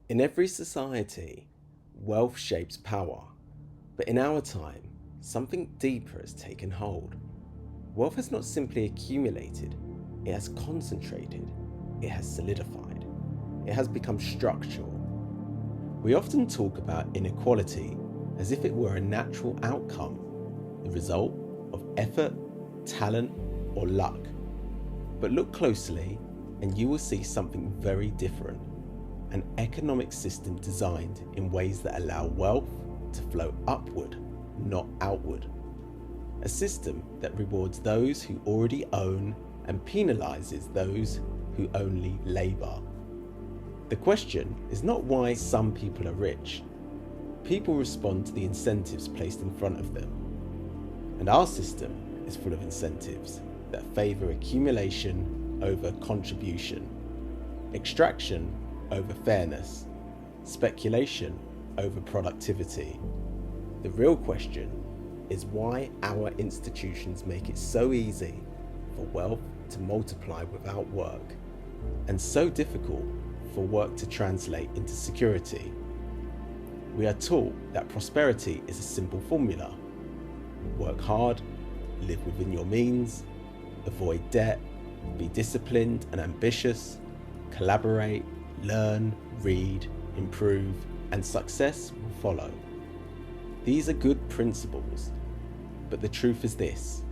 In every society, wealth shapes power, but in our time, something deeper has taken hold. Wealth has not simply accumulated, it has concentrated, it has solidified, it has become structural. We often talk about inequality as if it were a natural outcome, the result of effort, talent, or luck. But look closely and you will see something very different. An economic system designed in ways that allow wealth to flow upward, not outward. A system that rewards those who already own and penalises those who only labour. The question is not why some people are rich. People respond to the incentives placed in front of them. And our system is full of incentives that favour accumulation over contribution, extraction over fairness, speculation over productivity. The real question is why our institutions make it so easy for wealth to multiply without work, and so difficult for work to translate into security. We are taught that prosperity is a simple formula. Work hard, live within your means, avoid debt, be disciplined and ambitious, collaborate, learn, read, improve, and success will follow. These are good principles, but the truth is this: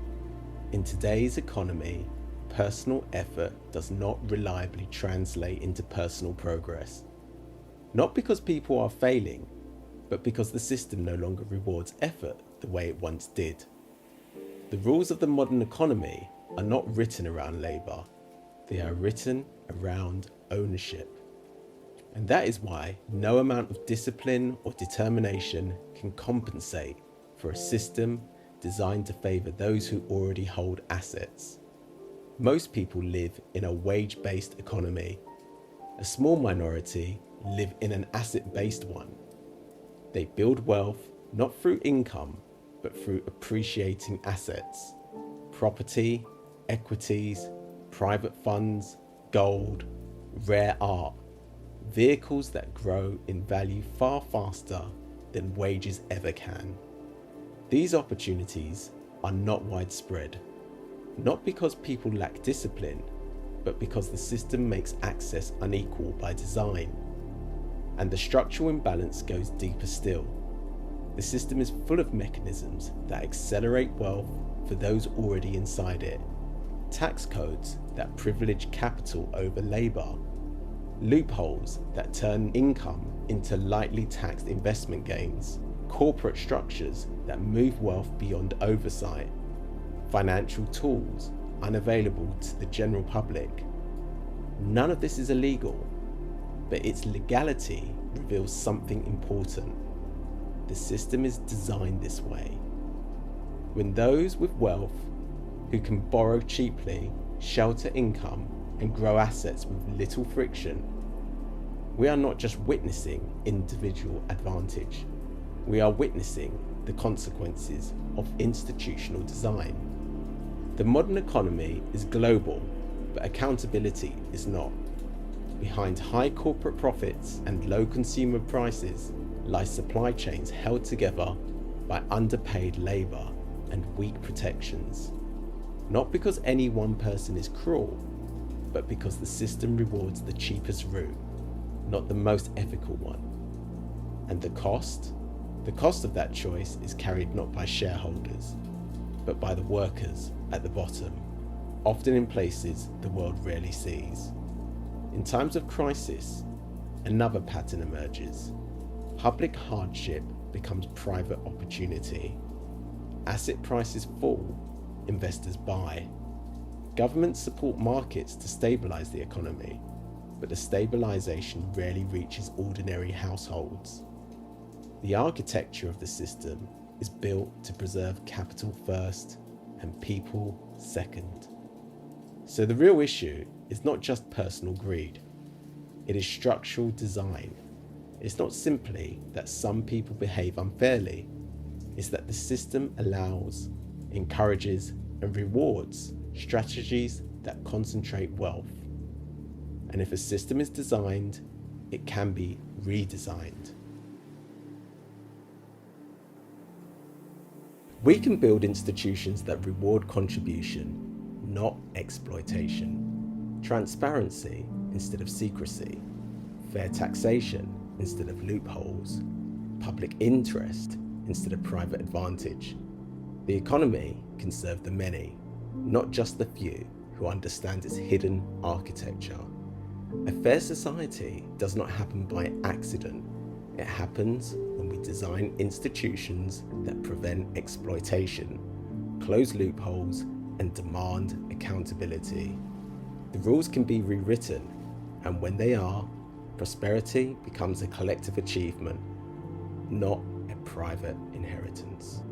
in today's economy, personal effort does not reliably translate into personal progress. Not because people are failing, but because the system no longer rewards effort the way it once did. The rules of the modern economy are not written around labour, they are written around ownership. And that is why no amount of discipline or determination can compensate for a system designed to favour those who already hold assets. Most people live in a wage-based economy. A small minority live in an asset-based one. They build wealth not through income, but through appreciating assets, property, equities, private funds, gold, rare art, vehicles that grow in value far faster than wages ever can. These opportunities are not widespread, not because people lack discipline, but because the system makes access unequal by design. And the structural imbalance goes deeper still. The system is full of mechanisms that accelerate wealth for those already inside it. Tax codes that privilege capital over labour. Loopholes that turn income into lightly taxed investment gains. Corporate structures that move wealth beyond oversight. Financial tools unavailable to the general public. None of this is illegal, but its legality reveals something important. The system is designed this way. When those with wealth, who can borrow cheaply, shelter income, and grow assets with little friction, we are not just witnessing individual advantage. We are witnessing the consequences of institutional design. The modern economy is global, but accountability is not. Behind high corporate profits and low consumer prices lie supply chains held together by underpaid labour and weak protections. Not because any one person is cruel, but because the system rewards the cheapest route, not the most ethical one. And the cost of that choice is carried not by shareholders, but by the workers at the bottom, often in places the world rarely sees. In times of crisis, another pattern emerges. Public hardship becomes private opportunity. Asset prices fall, investors buy. Governments support markets to stabilise the economy, but the stabilisation rarely reaches ordinary households. The architecture of the system is built to preserve capital first and people second. So the real issue is not just personal greed, it is structural design. It's not simply that some people behave unfairly, it's that the system allows, encourages, and rewards strategies that concentrate wealth. And if a system is designed, it can be redesigned. We can build institutions that reward contribution, not exploitation. Transparency instead of secrecy. Fair taxation instead of loopholes. Public interest instead of private advantage. The economy can serve the many, not just the few who understand its hidden architecture. A fair society does not happen by accident. It happens when we design institutions that prevent exploitation, close loopholes, and demand accountability. The rules can be rewritten, and when they are, prosperity becomes a collective achievement, not a private inheritance.